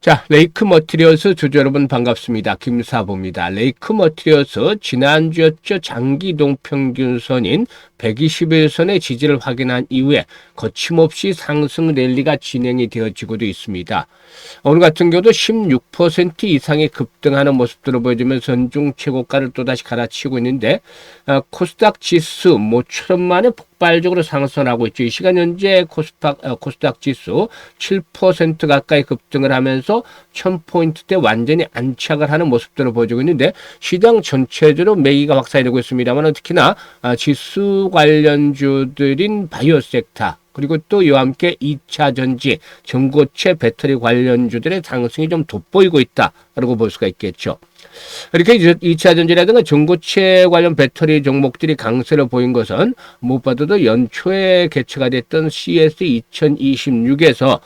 자, 레이크 머티리얼스 주주 여러분 반갑습니다. 김사부입니다. 레이크 머티리얼스 지난주였죠. 장기 동평균선인 121선의 지지를 확인한 이후에 거침없이 상승 랠리가 진행이 되어지고도 있습니다. 오늘 같은 경우도 16% 이상의 급등하는 모습들을 보여주면서 전중 최고가를 또다시 갈아치우고 있는데 코스닥 지수 모처럼 만에 폭발적으로 상승하고 있죠. 이 시간 현재 코스닥 지수 7% 가까이 급등을 하면서 1000포인트대 완전히 안착을 하는 모습들을 보여주고 있는데 시장 전체적으로 매기가 확산이 되고 있습니다만 특히나 지수 관련주들인 바이오 섹터 그리고 또 이와 함께 2차 전지, 전고체 배터리 관련주들의 상승이 좀 돋보이고 있다라고 볼 수가 있겠죠. 이렇게 2차 전지라든가 전고체 관련 배터리 종목들이 강세를 보인 것은 무엇보다도 연초에 개최가 됐던 CS 2026에서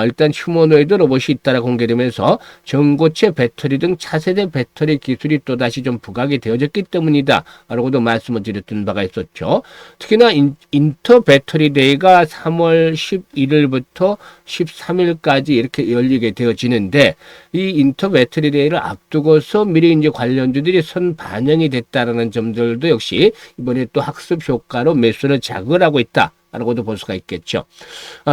일단 휴머노이드 로봇이 잇따라 공개되면서 전고체 배터리 등 차세대 배터리 기술이 또다시 좀 부각이 되어졌기 때문이다 라고도 말씀을 드렸던 바가 있었죠. 특히나 인터 배터리 데이가 3월 11일부터 13일까지 이렇게 열리게 되어지는데 이 인터 배터리 데이를 앞두고서 미리 이제 관련주들이 선 반영이 됐다라는 점들도 역시 이번에 또 학습 효과로 매수를 자극을 하고 있다. 라고도 볼 수가 있겠죠.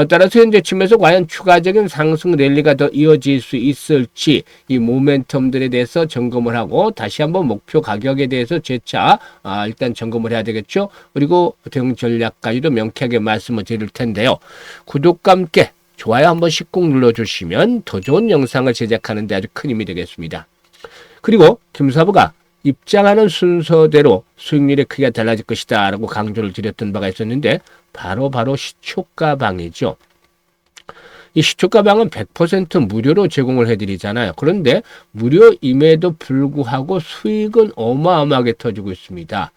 따라서 현재쯤에서 과연 추가적인 상승 랠리가 더 이어질 수 있을지 이 모멘텀들에 대해서 점검을 하고 다시 한번 목표 가격에 대해서 재차 일단 점검을 해야 되겠죠. 그리고 대응 전략까지도 명쾌하게 말씀을 드릴 텐데요. 구독과 함께 좋아요 한 번씩 꼭 눌러주시면 더 좋은 영상을 제작하는 데 아주 큰 힘이 되겠습니다. 그리고 김사부가 입장하는 순서대로 수익률의 크기가 달라질 것이다 라고 강조를 드렸던 바가 있었는데 바로 시초가방이죠. 이 시초가방은 100% 무료로 제공을 해드리잖아요. 그런데 무료임에도 불구하고 수익은 어마어마하게 터지고 있습니다.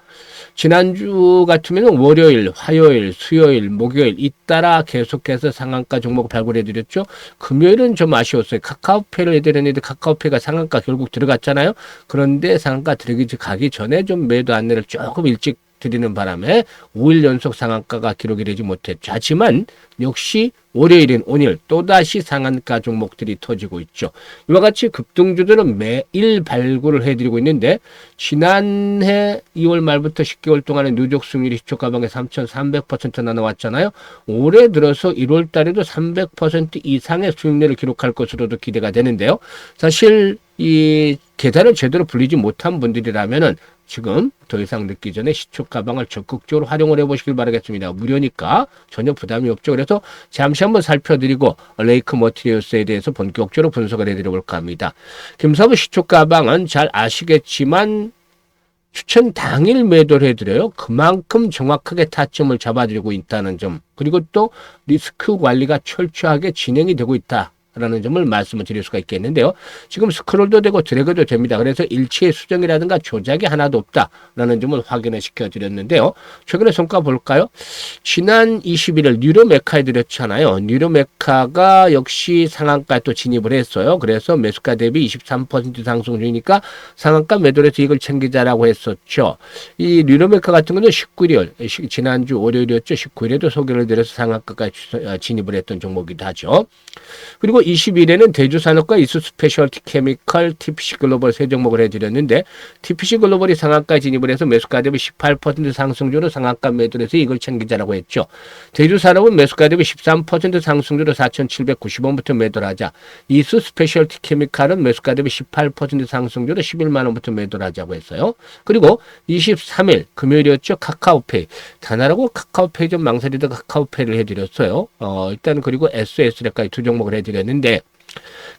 지난주 같으면 월요일, 화요일, 수요일, 목요일 잇따라 계속해서 상한가 종목을 발굴해드렸죠. 금요일은 좀 아쉬웠어요. 카카오페이를 해드렸는데 카카오페이가 상한가 결국 들어갔잖아요. 그런데 상한가 들어가기 전에 좀 매도 안내를 조금 일찍 드리는 바람에 5일 연속 상한가가 기록이 되지 못했죠. 하지만 역시 월요일인 오늘 또다시 상한가 종목들이 터지고 있죠. 이와 같이 급등주들은 매일 발굴을 해드리고 있는데 지난해 2월 말부터 10개월 동안의 누적 수익률이 시초가방에 3,300%나 나왔잖아요. 올해 들어서 1월 달에도 300% 이상의 수익률을 기록할 것으로도 기대가 되는데요. 사실 이 계산을 제대로 불리지 못한 분들이라면은 지금 더 이상 늦기 전에 시초가방을 적극적으로 활용을 해보시길 바라겠습니다. 무료니까 전혀 부담이 없죠. 그래서 잠시 한번 살펴드리고 레이크 머티리얼스에 대해서 본격적으로 분석을 해드려볼까 합니다. 김사부 시초가방은 잘 아시겠지만 추천 당일 매도를 해드려요. 그만큼 정확하게 타점을 잡아드리고 있다는 점 그리고 또 리스크 관리가 철저하게 진행이 되고 있다. 라는 점을 말씀을 드릴 수가 있겠는데요. 지금 스크롤도 되고 드래그도 됩니다. 그래서 일체의 수정이라든가 조작이 하나도 없다라는 점을 확인을 시켜드렸는데요. 최근에 성과 볼까요? 지난 21일 뉴로메카 해드렸잖아요. 뉴로메카가 역시 상한가 또 진입을 했어요. 그래서 매수가 대비 23% 상승 중이니까 상한가 매도를 해서 이걸 챙기자라고 했었죠. 이 뉴로메카 같은 경우는 19일, 지난주 월요일이었죠. 19일에도 소개를 드려서 상한가까지 진입을 했던 종목이기도 하죠. 그리고 20일에는 대주산업과 이수스페셜티 케미컬 TPC 글로벌 세 종목을 해드렸는데 TPC 글로벌이 상한가 진입을 해서 매수가 대비 18% 상승주로 상한가 매도를 해서 이걸 챙기자라고 했죠. 대주산업은 매수가 대비 13% 상승주로 4,790원부터 매도를 하자. 이수스페셜티 케미컬은 매수가 대비 18% 상승주로 11만원부터 매도를 하자고 했어요. 그리고 23일 금요일이었죠. 카카오페이. 단하라고 카카오페이 좀 망설이다 카카오페이를 해드렸어요. 일단 그리고 SS까지 두 종목을 해드렸는데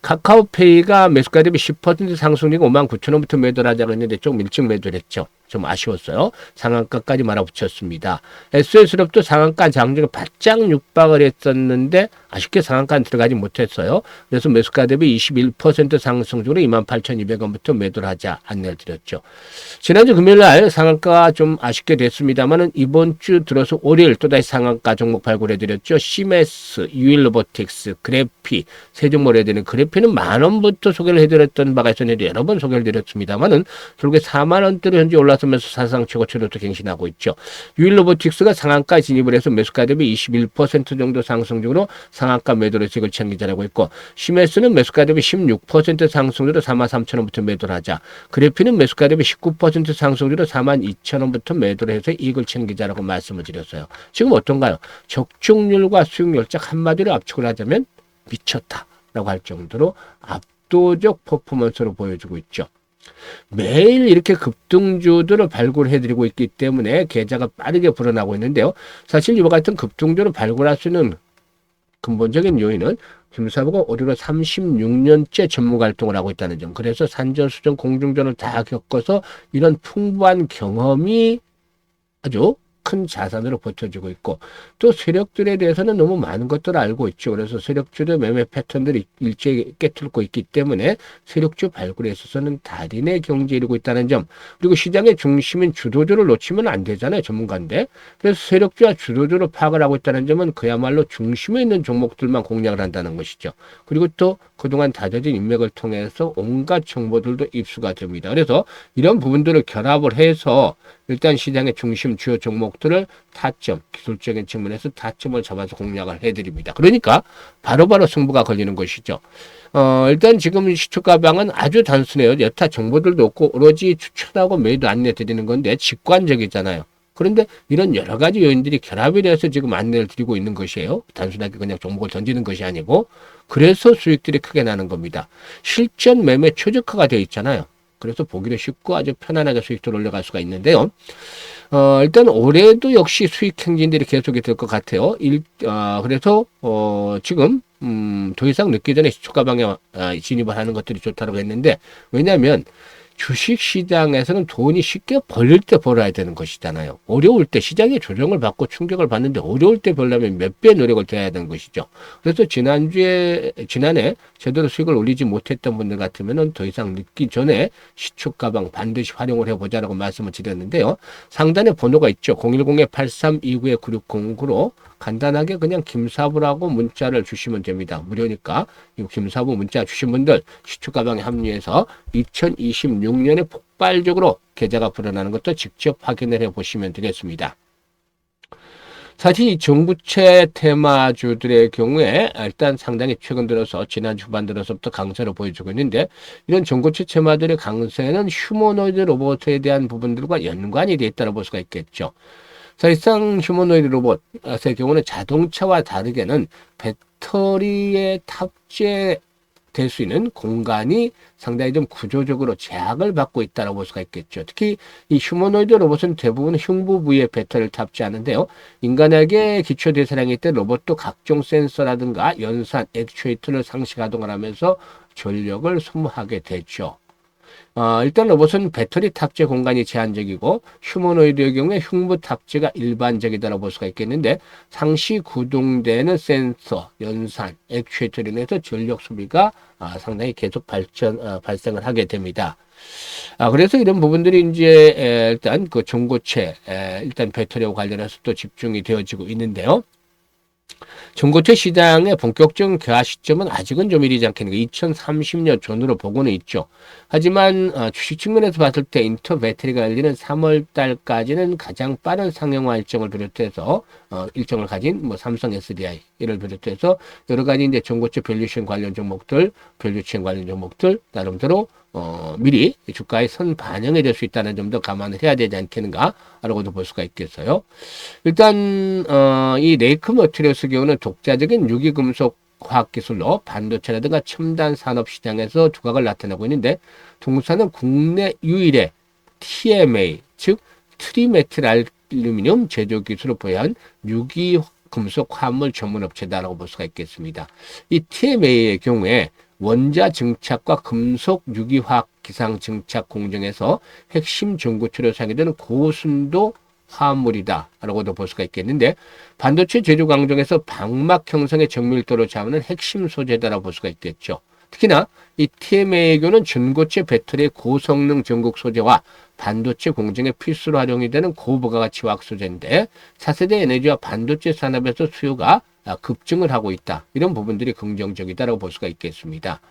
카카오페이가 매수가 대비 10% 상승이고 59,000원부터 매도를 하자고 했는데 조금 일찍 매도를 했죠. 좀 아쉬웠어요. 상한가까지 말아붙였습니다. SS롭도 상한가 장중에 바짝 육박을 했었는데 아쉽게 상한가는 들어가지 못했어요. 그래서 매수가 대비 21% 상승적으로 28,200원부터 매도를 하자 안내를 드렸죠. 지난주 금요일날 상한가가 좀 아쉽게 됐습니다만은 이번 주 들어서 월요일 또다시 상한가 종목 발굴해드렸죠. 시메스, 유일로보틱스, 그래피 세 종목을 해드리는 그래피는 만원부터 소개를 해드렸던 바가 있었는데 여러 번 소개를 드렸습니다만은 결국에 4만원대로 현재 올라 올라서면서 사상 최고치로 또 갱신하고 있죠. 유일로보틱스가 상한가 진입을 해서 매수가 대비 21% 정도 상승 중으로 상한가 매도로 수익을 챙기자라고 있고, 시메스는 매수가 대비 16% 상승으로 43,000원부터 매도를 하자. 그래피는 매수가 대비 19% 상승으로 42,000원부터 매도를 해서 이익을 챙기자라고 말씀을 드렸어요. 지금 어떤가요? 적중률과 수익률, 즉 한마디로 압축을 하자면 미쳤다라고 할 정도로 압도적 퍼포먼스로 보여주고 있죠. 매일 이렇게 급등주들을 발굴해드리고 있기 때문에 계좌가 빠르게 불어나고 있는데요. 사실 이와 같은 급등주를 발굴할 수 있는 근본적인 요인은 김사부가 올해로 36년째 전문가 활동을 하고 있다는 점. 그래서 산전수전 공중전을 다 겪어서 이런 풍부한 경험이 아주 큰 자산으로 버텨주고 있고, 또 세력들에 대해서는 너무 많은 것들을 알고 있죠. 그래서 세력주의 매매 패턴들이 일제히 깨뚫고 있기 때문에 세력주 발굴에 있어서는 달인의 경지에 이르고 있다는 점. 그리고 시장의 중심인 주도주를 놓치면 안 되잖아요. 전문가인데. 그래서 세력주와 주도주를 파악을 하고 있다는 점은 그야말로 중심에 있는 종목들만 공략을 한다는 것이죠. 그리고 또 그동안 다져진 인맥을 통해서 온갖 정보들도 입수가 됩니다. 그래서 이런 부분들을 결합을 해서 일단 시장의 중심 주요 종목들을 타점, 기술적인 측면에서 타점을 잡아서 공략을 해드립니다. 그러니까 바로바로 승부가 걸리는 것이죠. 일단 지금 시초가방은 아주 단순해요. 여타 정보들도 없고 오로지 추천하고 매도 안내 드리는 건데 직관적이잖아요. 그런데 이런 여러 가지 요인들이 결합이 돼서 지금 안내를 드리고 있는 것이에요. 단순하게 그냥 종목을 던지는 것이 아니고, 그래서 수익들이 크게 나는 겁니다. 실전 매매 최적화가 되어 있잖아요. 그래서 보기도 쉽고 아주 편안하게 수익도 올려갈 수가 있는데요. 일단 올해도 역시 수익 행진들이 계속이 될 것 같아요. 그래서 지금 더 이상 늦기 전에 시초가방에 진입을 하는 것들이 좋다고 했는데, 왜냐하면 주식시장에서는 돈이 쉽게 벌릴 때 벌어야 되는 것이잖아요. 어려울 때 시장의 조정을 받고 충격을 받는데 어려울 때 벌려면 몇 배 노력을 해야 되는 것이죠. 그래서 지난해 제대로 수익을 올리지 못했던 분들 같으면 더 이상 늦기 전에 시초가방 반드시 활용을 해보자라고 말씀을 드렸는데요. 상단에 번호가 있죠. 010-8329-9609로 간단하게 그냥 김사부라고 문자를 주시면 됩니다. 무료니까 이 김사부 문자 주신 분들 시초가방에 합류해서 2026년에 폭발적으로 계좌가 불어나는 것도 직접 확인을 해보시면 되겠습니다. 사실 이 정부채 테마주들의 경우에 일단 상당히 최근 들어서 지난 주반 들어서부터 강세를 보여주고 있는데, 이런 정부채 테마들의 강세는 휴머노이드 로봇에 대한 부분들과 연관이 되어 있다고 볼 수가 있겠죠. 사실상 휴머노이드 로봇의 경우는 자동차와 다르게는 배터리에 탑재될 수 있는 공간이 상당히 좀 구조적으로 제약을 받고 있다고 볼 수가 있겠죠. 특히 이 휴머노이드 로봇은 대부분 흉부 부위에 배터리를 탑재하는데요. 인간에게 기초 대사량일 때 로봇도 각종 센서라든가 연산, 액추에이터를 상시 가동을 하면서 전력을 소모하게 되죠. 일단 로봇은 배터리 탑재 공간이 제한적이고, 휴머노이드의 경우에 흉부 탑재가 일반적이다라고 볼 수가 있겠는데, 상시 구동되는 센서, 연산, 액추에이터로 인해서 전력 소비가 상당히 계속 발생을 하게 됩니다. 그래서 이런 부분들이 이제 일단 그 전고체, 일단 배터리와 관련해서 또 집중이 되어지고 있는데요. 전고체 시장의 본격적인 개화 시점은 아직은 좀 이르지 않겠는가, 2030년 전으로 보고는 있죠. 하지만 주식 측면에서 봤을 때 인터 배터리가 열리는 3월 달까지는 가장 빠른 상용화 일정을 비롯해서 일정을 가진 뭐 삼성 SDI 이를 비롯해서 여러 가지 이제 전고체 밸류션 관련 종목들, 밸류체인 관련 종목들 나름대로 미리 주가에 선 반영이 될 수 있다는 점도 감안을 해야 되지 않겠는가라고도 볼 수가 있겠어요. 일단 이 레이크 머티리얼스 경우는 독자적인 유기금속 화학기술로 반도체라든가 첨단 산업 시장에서 두각을 나타내고 있는데, 동사는 국내 유일의 TMA, 즉 트리메틸알루미늄 제조 기술을 보유한 유기금속 화합물 전문 업체다라고 볼 수가 있겠습니다. 이 TMA의 경우에 원자 증착과 금속 유기화학 기상 증착 공정에서 핵심 전구체로 사용되는 고순도 화합물이다 라고도 볼 수가 있겠는데, 반도체 제조 과정에서 방막 형성의 정밀도를 잡는 핵심 소재다라고 볼 수가 있겠죠. 특히나 이 TMA의 경우는 전고체 배터리의 고성능 전극 소재와 반도체 공정에 필수로 활용이 되는 고부가가치 화학 소재인데, 차세대 에너지와 반도체 산업에서 수요가 급증을 하고 있다. 이런 부분들이 긍정적이다라고 볼 수가 있겠습니다.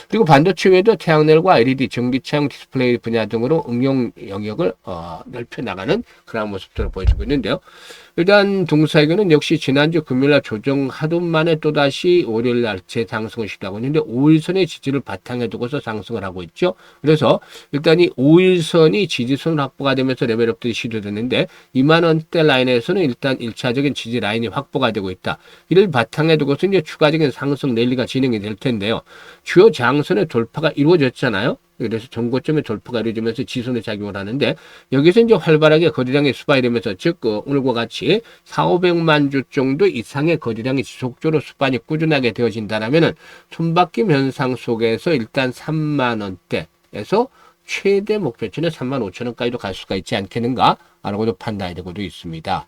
그리고 반도체 외에도 태양열과 LED, 전기차용 디스플레이 분야 등으로 응용 영역을 넓혀 나가는 그런 모습들을 보여주고 있는데요. 일단 동사이거는 역시 지난주 금요일날 조정하던 만에 또다시 월요일날 재상승을 시도하고 있는데 5일선의 지지를 바탕에 두고서 상승을 하고 있죠. 그래서 일단 이 5일선이 지지선 확보가 되면서 레벨업들이 시도됐는데 2만원대 라인에서는 일단 1차적인 지지 라인이 확보가 되고 있다. 이를 바탕에 두고서 이제 추가적인 상승 랠리가 진행이 될 텐데요. 주요 장선의 돌파가 이루어졌잖아요. 그래서 전고점의 돌파가 이루어지면서 지선에 작용을 하는데 여기서 이제 활발하게 거래량이 수반이 되면서 즉 오늘과 같이 4,500만 주 정도 이상의 거래량이 지속적으로 수반이 꾸준하게 되어진다면은 손바뀜 현상 속에서 일단 3만 원대에서 최대 목표치는 35,000원까지도 갈 수가 있지 않겠는가라고도 판단이 되고도 있습니다.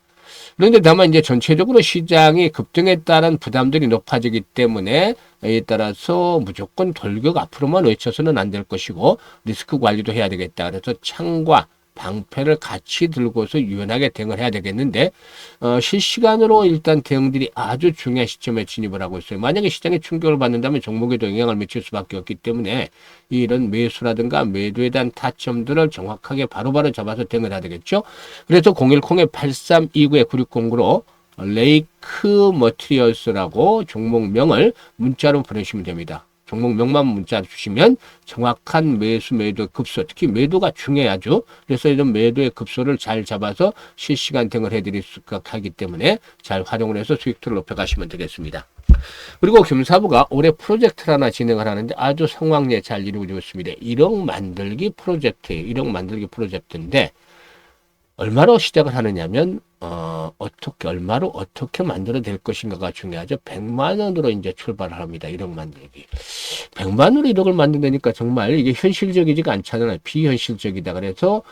그런데 다만 이제 전체적으로 시장이 급등에 따른 부담들이 높아지기 때문에 이에 따라서 무조건 돌격 앞으로만 외쳐서는 안 될 것이고 리스크 관리도 해야 되겠다. 그래서 창과 방패를 같이 들고서 유연하게 대응을 해야 되겠는데 실시간으로 일단 대응들이 아주 중요한 시점에 진입을 하고 있어요. 만약에 시장에 충격을 받는다면 종목에도 영향을 미칠 수밖에 없기 때문에 이런 매수라든가 매도에 대한 타점들을 정확하게 바로바로 잡아서 대응을 해야 되겠죠. 그래서 010-8329-9609로 레이크 머티리얼스라고 종목명을 문자로 보내주시면 됩니다. 종목명만 문자 주시면 정확한 매수 매도 급소, 특히 매도가 중요하죠. 그래서 이런 매도의 급소를 잘 잡아서 실시간 대응을 해드릴 수가 하기 때문에 잘 활용을 해서 수익들을 높여가시면 되겠습니다. 그리고 금사부가 올해 프로젝트를 하나 진행을 하는데 아주 성황리에 잘 이루어지고 있습니다. 1억 만들기 프로젝트예요. 1억 만들기 프로젝트인데 얼마로 시작을 하느냐면 얼마로 어떻게 만들어 될 것인가가 중요하죠. 100만 원으로 이제 출발을 합니다. 1억 만들기. 100만 원으로 1억을 만든다니까 정말 이게 현실적이지가 않잖아요. 비현실적이다. 그래서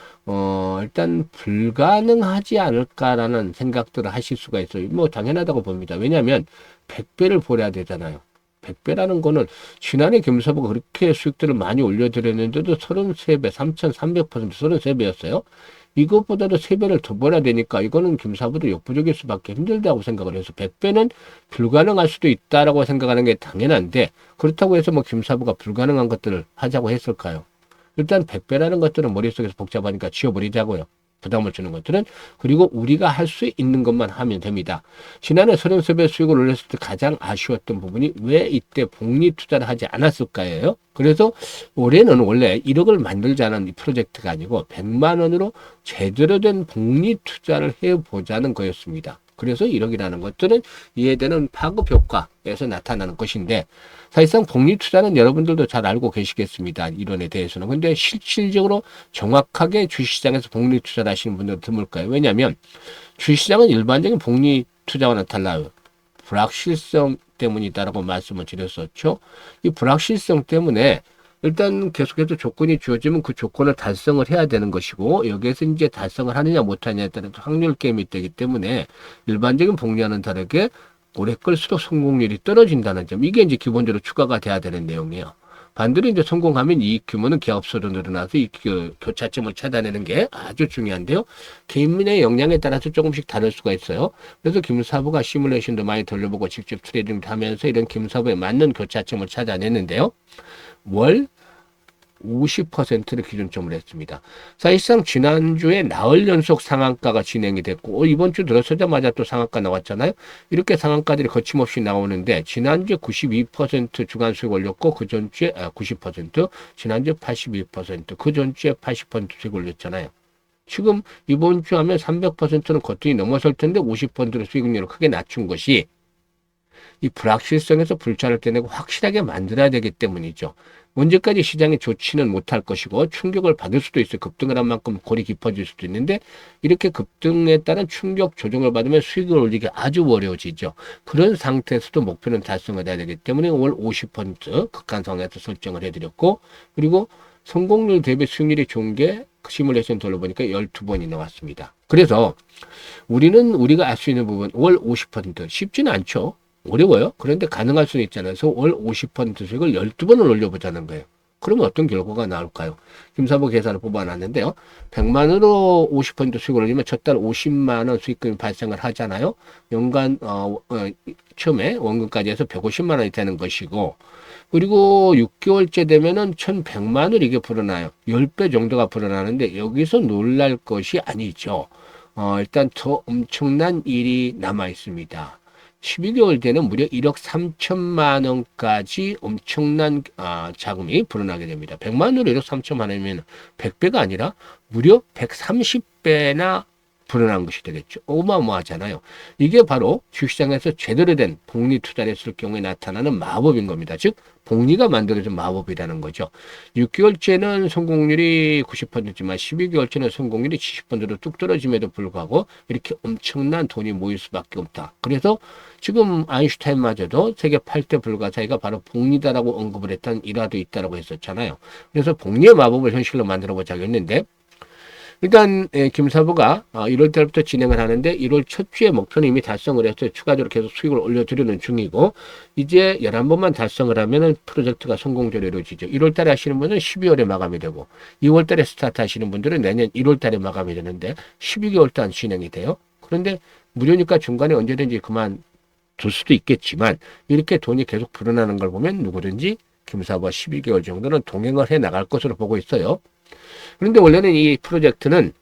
일단 불가능하지 않을까라는 생각들을 하실 수가 있어요. 뭐 당연하다고 봅니다. 왜냐하면 100배를 벌여야 되잖아요. 100배라는 거는 지난해 금사부가 그렇게 수익들을 많이 올려드렸는데도 33배, 3,300% 33배였어요. 이것보다도 3배를 더 벌어야 되니까 이거는 김사부도 역부족일 수밖에 힘들다고 생각을 해서 100배는 불가능할 수도 있다라고 생각하는 게 당연한데 그렇다고 해서 뭐 김사부가 불가능한 것들을 하자고 했을까요? 일단 100배라는 것들은 머릿속에서 복잡하니까 지워버리자고요. 부담을 주는 것들은. 그리고 우리가 할 수 있는 것만 하면 됩니다. 지난해 33배 수익을 올렸을 때 가장 아쉬웠던 부분이 왜 이때 복리 투자를 하지 않았을까요? 그래서 올해는 원래 1억을 만들자는 이 프로젝트가 아니고 100만 원으로 제대로 된 복리 투자를 해보자는 거였습니다. 그래서 1억이라는 것들은 이해되는 파급 효과에서 나타나는 것인데 사실상 복리 투자는 여러분들도 잘 알고 계시겠습니다. 이론에 대해서는. 근데 실질적으로 정확하게 주식시장에서 복리 투자를 하시는 분들은 드물까요? 왜냐하면 주식시장은 일반적인 복리 투자와는 달라요. 불확실성 때문이다라고 말씀을 드렸었죠. 이 불확실성 때문에 일단 계속해서 조건이 주어지면 그 조건을 달성을 해야 되는 것이고 여기에서 이제 달성을 하느냐 못하느냐에 따라서 확률 게임이 되기 때문에 일반적인 복리와는 다르게 오래 끌수록 성공률이 떨어진다는 점, 이게 이제 기본적으로 추가가 돼야 되는 내용이에요. 반대로 이제 성공하면 이익 규모는 계약수로 늘어나서 이 교차점을 찾아내는 게 아주 중요한데요. 개인의 역량에 따라서 조금씩 다를 수가 있어요. 그래서 김사부가 시뮬레이션도 많이 돌려보고 직접 트레이딩도 하면서 이런 김사부에 맞는 교차점을 찾아내는데요. 월 50%를 기준점으로 했습니다. 사실상 지난주에 나흘 연속 상한가가 진행이 됐고 이번 주 들어서자마자 또 상한가 나왔잖아요. 이렇게 상한가들이 거침없이 나오는데 지난주에 92% 주간 수익 올렸고 그 전주에 90%, 지난주에 81%, 그 전주에 80% 수익 올렸잖아요. 지금 이번 주 하면 300%는 거뜬히 넘어설 텐데 50%로 수익률을 크게 낮춘 것이 이 불확실성에서 불찰을 떼내고 확실하게 만들어야 되기 때문이죠. 언제까지 시장이 좋지는 못할 것이고 충격을 받을 수도 있어요. 급등을 한 만큼 골이 깊어질 수도 있는데 이렇게 급등에 따른 충격 조정을 받으면 수익을 올리기 아주 어려워지죠. 그런 상태에서도 목표는 달성을 해야 되기 때문에 월 50% 극한상에서 설정을 해드렸고 그리고 성공률 대비 수익률이 좋은 게 시뮬레이션 돌려보니까 12번이 나왔습니다. 그래서 우리가 알 수 있는 부분 월 50% 쉽지는 않죠. 어려워요. 그런데 가능할 수는 있잖아요. 그래서 월 50% 수익을 12번을 올려보자는 거예요. 그러면 어떤 결과가 나올까요? 김사부 계산을 뽑아놨는데요. 100만원으로 50% 수익을 올리면 첫 달 50만원 수익금이 발생을 하잖아요. 연간 처음에 원금까지 해서 150만원이 되는 것이고 그리고 6개월째 되면은 1,100만 원 이게 불어나요. 10배 정도가 불어나는데 여기서 놀랄 것이 아니죠. 일단 더 엄청난 일이 남아 있습니다. 12개월 되는 무려 1억 3천만 원까지 엄청난 자금이 불어나게 됩니다. 100만 원으로 1억 3천만 원이면 100배가 아니라 무려 130배나 불어난 것이 되겠죠. 어마어마하잖아요. 이게 바로 주식시장에서 제대로 된 복리 투자를 했을 경우에 나타나는 마법인 겁니다. 즉 복리가 만들어진 마법이라는 거죠. 6개월째는 성공률이 90%지만 12개월째는 성공률이 70%로 뚝 떨어짐에도 불구하고 이렇게 엄청난 돈이 모일 수밖에 없다. 그래서 지금 아인슈타인마저도 세계 8대 불가사의가 바로 복리다라고 언급을 했던 일화도 있다고 했었잖아요. 그래서 복리의 마법을 현실로 만들어 보자고 했는데 일단 김사부가 1월 달부터 진행을 하는데 1월 첫 주에 목표는 이미 달성을 해서 추가적으로 계속 수익을 올려드리는 중이고 이제 11번만 달성을 하면 프로젝트가 성공적으로 이루어지죠. 1월 달에 하시는 분은 12월에 마감이 되고 2월 달에 스타트 하시는 분들은 내년 1월 달에 마감이 되는데 12개월 동안 진행이 돼요. 그런데 무료니까 중간에 언제든지 그만 둘 수도 있겠지만 이렇게 돈이 계속 불어나는 걸 보면 누구든지 김사부와 12개월 정도는 동행을 해 나갈 것으로 보고 있어요. 그런데 원래는 이 프로젝트는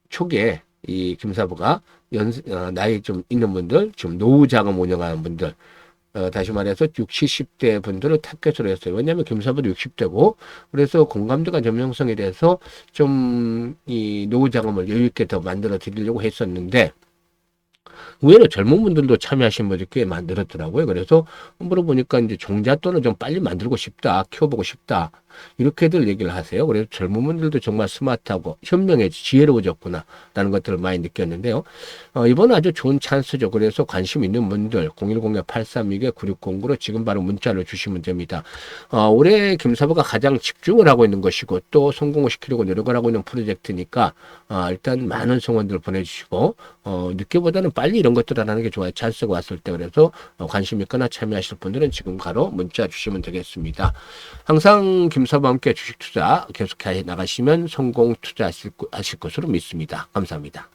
초기에 이 김사부가 나이 좀 있는 분들, 지금 노후 자금 운영하는 분들, 다시 말해서 60, 70대 분들을 타겟으로 했어요. 왜냐하면 김사부도 60대고 그래서 공감대가 좀 형성이 돼서 좀 이 노후 자금을 여유 있게 더 만들어 드리려고 했었는데 의외로 젊은 분들도 참여하신 분들이 꽤 만들었더라고요. 그래서 물어보니까 이제 종잣돈을 좀 빨리 만들고 싶다, 키워보고 싶다. 이렇게들 얘기를 하세요. 그래서 젊은 분들도 정말 스마트하고 현명해 지혜로워졌구나 라는 것들을 많이 느꼈는데요. 이번은 아주 좋은 찬스죠. 그래서 관심 있는 분들 010-832-9609로 지금 바로 문자를 주시면 됩니다. 올해 김사부가 가장 집중을 하고 있는 것이고 또 성공을 시키려고 노력을 하고 있는 프로젝트니까 일단 많은 성원들 보내주시고 늦게보다는 빨리 이런 것들을 하는 게 좋아요. 찬스가 왔을 때. 그래서 관심 있거나 참여하실 분들은 지금 바로 문자 주시면 되겠습니다. 항상 김사부와 함께 주식 투자 계속해 나가시면 성공 투자하실 것으로 믿습니다. 감사합니다.